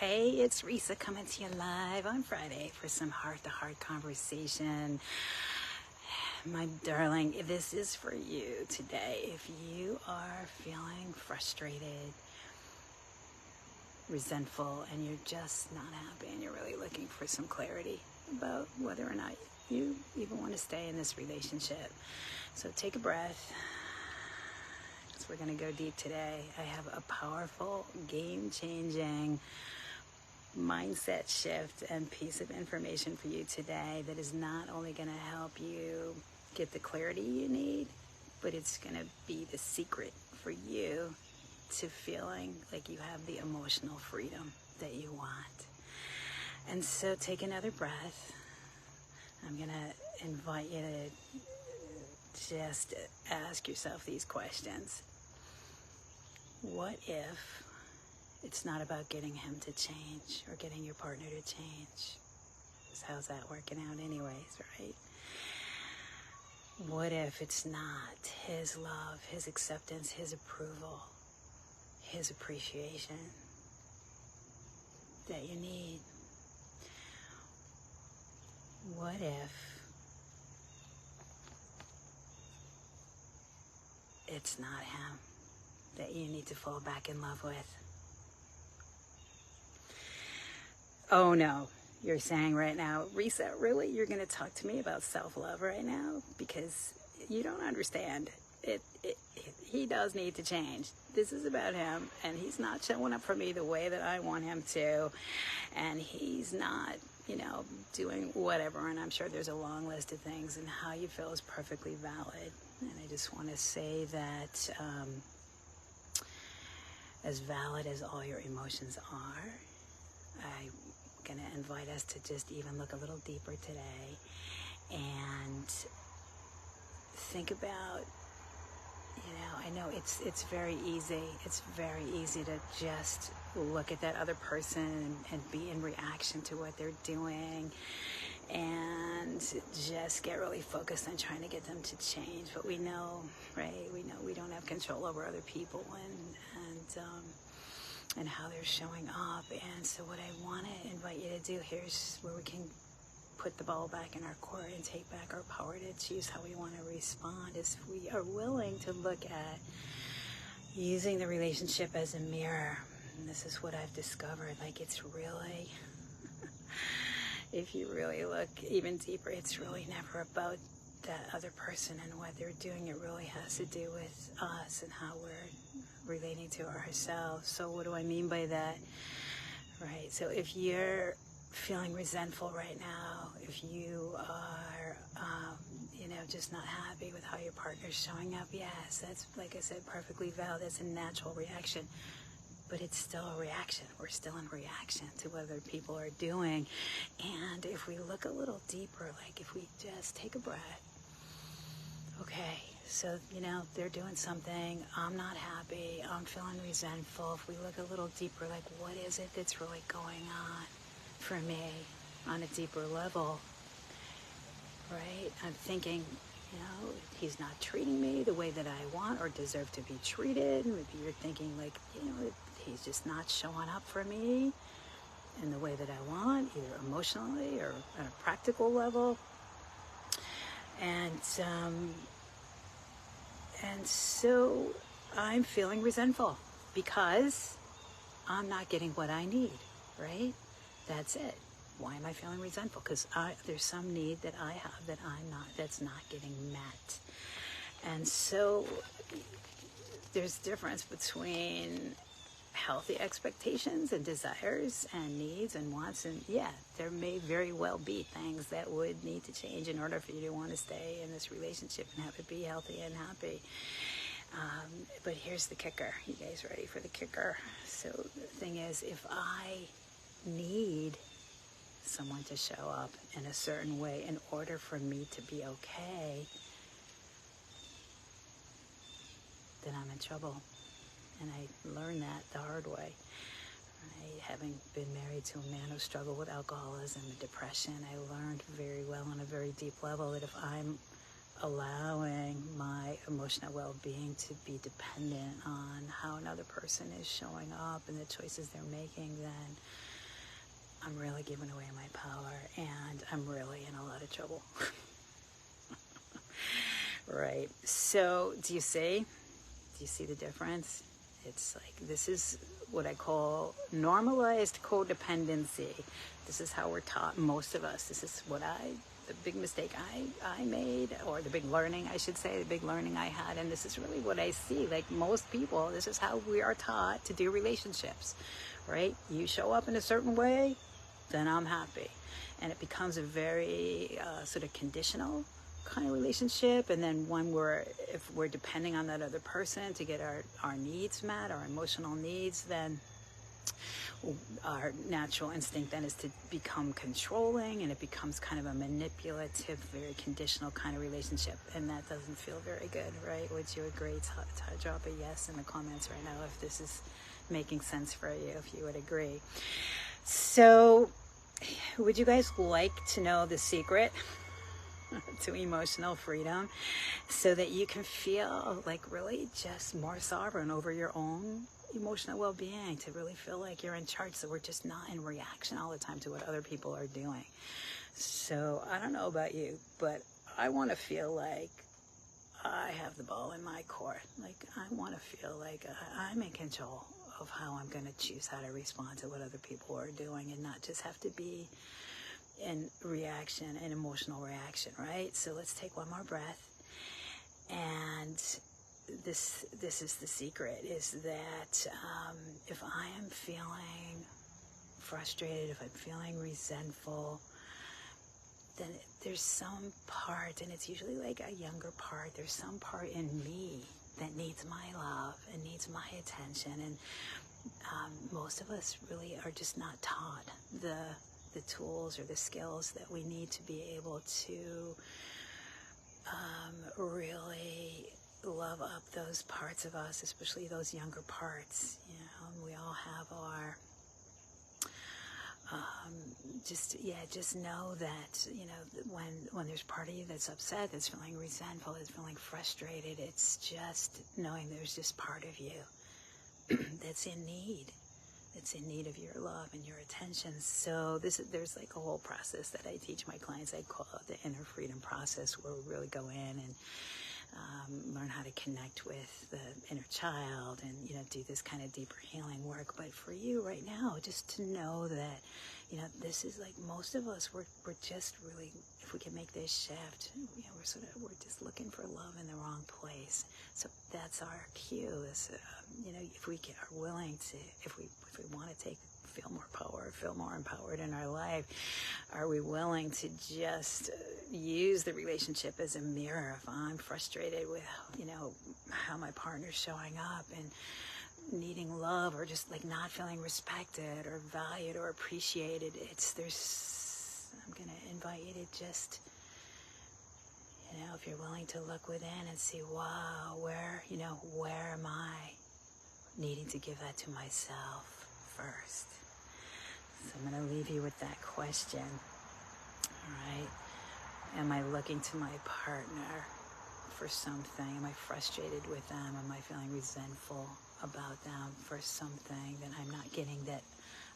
Hey, it's Risa coming to you live on Friday for some heart-to-heart conversation. My darling, this is for you today. If you are feeling frustrated, resentful, and you're just not happy and you're really looking for some clarity about whether or not you even want to stay in this relationship. So take a breath. We're going to go deep today. I have a powerful, game-changing mindset shift and piece of information for you today that is not only going to help you get the clarity you need, but it's going to be the secret for you to feeling like you have the emotional freedom that you want. And so take another breath. I'm going to invite you to just ask yourself these questions. What if it's not about getting him to change or getting your partner to change? Because how's that working out anyways, right? What if it's not his love, his acceptance, his approval, his appreciation that you need? What if it's not him that you need to fall back in love with? Oh no, you're saying right now, Risa, really? You're going to talk to me about self-love right now? Because you don't understand. He does need to change. This is about him, and he's not showing up for me the way that I want him to. And he's not, doing whatever. And I'm sure there's a long list of things, and how you feel is perfectly valid. And I just want to say that as valid as all your emotions are, I'm going to invite us to just even look a little deeper today and think about, I know it's very easy. It's very easy to just look at that other person and be in reaction to what they're doing and just get really focused on trying to get them to change. But we know, right? We know we don't have control over other people and how they're showing up. And so what I want to invite you to do, here's where we can put the ball back in our court and take back our power to choose how we want to respond, is if we are willing to look at using the relationship as a mirror. And this is what I've discovered, like it's really, if you really look even deeper, it's really never about that other person and what they're doing. It really has to do with us and how we're relating to ourselves. So what do I mean by that? Right, so if you're feeling resentful right now, if you are, just not happy with how your partner's showing up, yes, that's, like I said, perfectly valid. It's a natural reaction, but it's still a reaction. We're still in reaction to what other people are doing. And if we look a little deeper, like if we just take a breath, okay, so, they're doing something, I'm not happy, I'm feeling resentful. If we look a little deeper, like what is it that's really going on for me on a deeper level, right? I'm thinking, he's not treating me the way that I want or deserve to be treated. Maybe you're thinking like, he's just not showing up for me in the way that I want, either emotionally or on a practical level. And so I'm feeling resentful because I'm not getting what I need, right? That's it. Why am I feeling resentful? Because there's some need that I have that's not getting met. And so there's difference between healthy expectations and desires and needs and wants. And yeah, there may very well be things that would need to change in order for you to want to stay in this relationship and have it be healthy and happy. But here's the kicker. You guys ready for the kicker? So the thing is, if I need someone to show up in a certain way in order for me to be okay, then I'm in trouble. And I learned that the hard way. Having been married to a man who struggled with alcoholism and depression, I learned very well on a very deep level that if I'm allowing my emotional well-being to be dependent on how another person is showing up and the choices they're making, then I'm really giving away my power, and I'm really in a lot of trouble. Right. So do you see the difference? It's like, this is what I call normalized codependency. This is how we're taught, most of us. This is the big mistake I made, or the big learning, I should say, the big learning I had. And this is really what I see. Like most people, this is how we are taught to do relationships, right? You show up in a certain way, then I'm happy. And it becomes a very sort of conditional kind of relationship. And then if we're depending on that other person to get our needs met, our emotional needs, then our natural instinct then is to become controlling, and it becomes kind of a manipulative, very conditional kind of relationship, and that doesn't feel very good, right? Would you agree? Drop a yes in the comments right now if this is making sense for you, if you would agree. So would you guys like to know the secret to emotional freedom, so that you can feel like really just more sovereign over your own emotional well-being, to really feel like you're in charge, so we're just not in reaction all the time to what other people are doing? So I don't know about you, but I want to feel like I have the ball in my court. Like, I want to feel like I'm in control of how I'm going to choose how to respond to what other people are doing, and not just have to be in reaction, an emotional reaction, right? So let's take one more breath. And this is the secret, is that if I am feeling frustrated, if I'm feeling resentful, then there's some part, and it's usually like a younger part, there's some part in me that needs my love and needs my attention. And most of us really are just not taught the tools or the skills that we need to be able to really love up those parts of us, especially those younger parts. You know, we all have our just know that, you know, when there's part of you that's upset, that's feeling resentful, that's feeling frustrated, it's just knowing there's this part of you that's in need. It's in need of your love and your attention. So there's like a whole process that I teach my clients. I call it the inner freedom process, where we really go in and learn how to connect with the inner child, and, you know, do this kind of deeper healing work. But for you right now, just to know that, you know, this is like, most of us, we're just really, if we can make this shift, you know, we're just looking for love in the wrong place. So that's our cue, is, you know, if we are willing to, if we want to feel more power, feel more empowered in our life, are we willing to just use the relationship as a mirror? If I'm frustrated with, you know, how my partner's showing up and needing love, or just like not feeling respected or valued or appreciated, I'm going to invite you to just, you know, if you're willing to look within and see, wow, where am I needing to give that to myself first? So I'm going to leave you with that question. All right. Am I looking to my partner for something? Am I frustrated with them? Am I feeling resentful about them for something that I'm not getting, that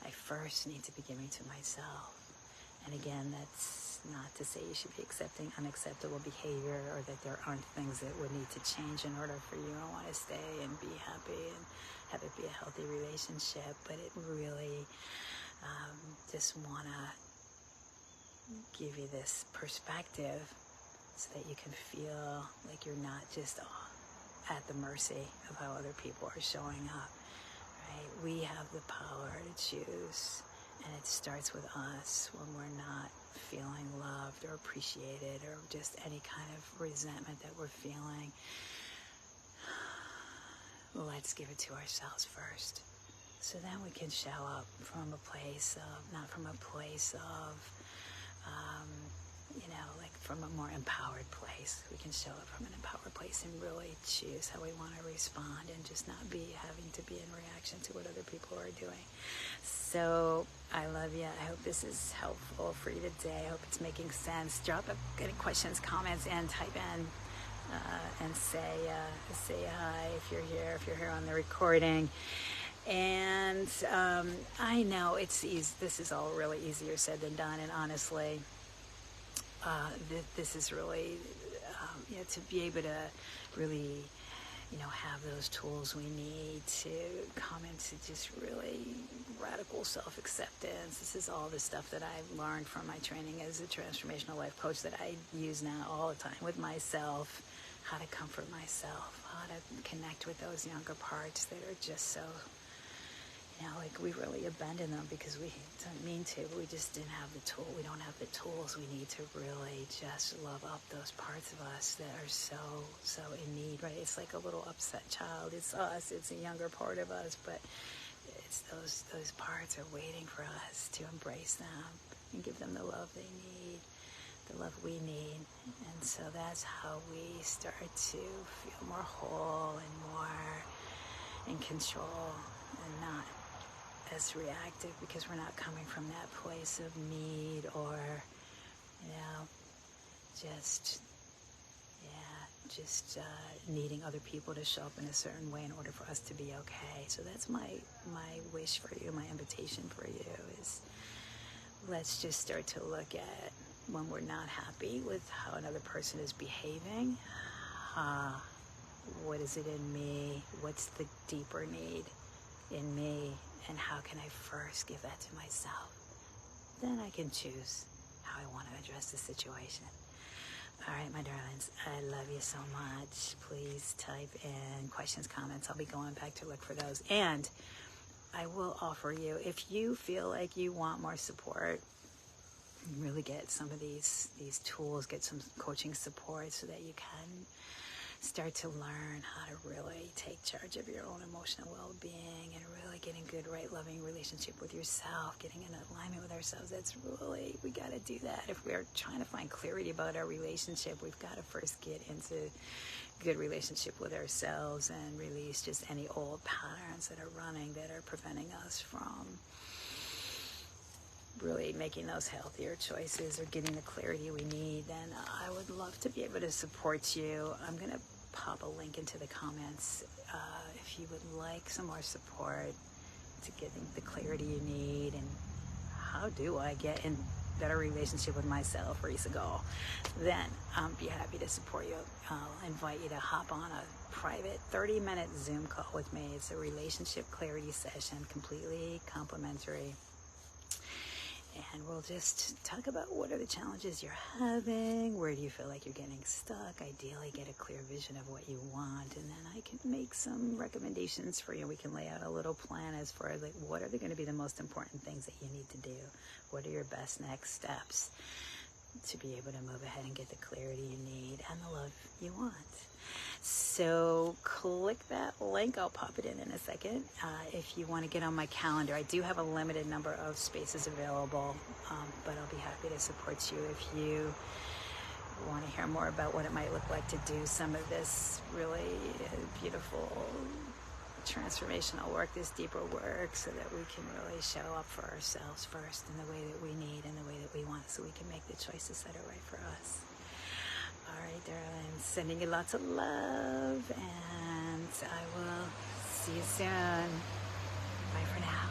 I first need to be giving to myself? And again, that's not to say you should be accepting unacceptable behavior, or that there aren't things that would need to change in order for you to want to stay and be happy and have it be a healthy relationship. But it really just want to give you this perspective, so that you can feel like you're not just at the mercy of how other people are showing up, right? We have the power to choose, and it starts with us. When we're not feeling loved or appreciated, or just any kind of resentment that we're feeling, let's give it to ourselves first. So then we can show up from a place of, not from a place of, you know, like from a more empowered place. We can show up from an empowered place and really choose how we want to respond, and just not be having to be in reaction to what other people are doing. So I love you. I hope this is helpful for you today. I hope it's making sense. Drop any questions, comments, and type in and say hi if you're here on the recording. And I know it's easy. This is all really easier said than done. And honestly, this is really, to be able to really, have those tools we need to come into just really radical self-acceptance. This is all the stuff that I've learned from my training as a transformational life coach that I use now all the time with myself, how to comfort myself, how to connect with those younger parts that are just so, like we really abandon them because we don't mean to, but we just didn't have the tool. We don't have the tools we need to really just love up those parts of us that are so in need, right? It's like a little upset child. It's us. It's a younger part of us, but it's those parts are waiting for us to embrace them and give them the love they need, the love we need. And so that's how we start to feel more whole and more in control and not as reactive, because we're not coming from that place of need or, just needing other people to show up in a certain way in order for us to be okay. So that's my wish for you, my invitation for you is let's just start to look at when we're not happy with how another person is behaving. What is it in me? What's the deeper need in me? And how can I first give that to myself? Then I can choose how I want to address the situation. All right, my darlings, I love you so much. Please type in questions, comments. I'll be going back to look for those. And I will offer you, if you feel like you want more support, really get some of these tools, get some coaching support so that you can start to learn how to really take charge of your own emotional well-being and really get in good, right, loving relationship with yourself, getting in alignment with ourselves. That's really, we got to do that. If we're trying to find clarity about our relationship, we've got to first get into good relationship with ourselves and release just any old patterns that are running that are preventing us from really making those healthier choices or getting the clarity we need. Then I would love to be able to support you. I'm going to pop a link into the comments if you would like some more support to getting the clarity you need. And how do I get in better relationship with myself, Risa Gall? Then I'll be happy to support you. I'll invite you to hop on a private 30-minute Zoom call with me. It's a relationship clarity session, completely complimentary. And we'll just talk about what are the challenges you're having, where do you feel like you're getting stuck, ideally get a clear vision of what you want, and then I can make some recommendations for you. We can lay out a little plan as far as like what are going to be the most important things that you need to do, what are your best next steps to be able to move ahead and get the clarity you need and the love you want. So click that link. I'll pop it in a second. If you want to get on my calendar, I do have a limited number of spaces available, but I'll be happy to support you if you want to hear more about what it might look like to do some of this really beautiful transformational work, this deeper work, so that we can really show up for ourselves first in the way that we need and the way that we want, so we can make the choices that are right for us. All right, darling, sending you lots of love, and I will see you soon. Bye for now.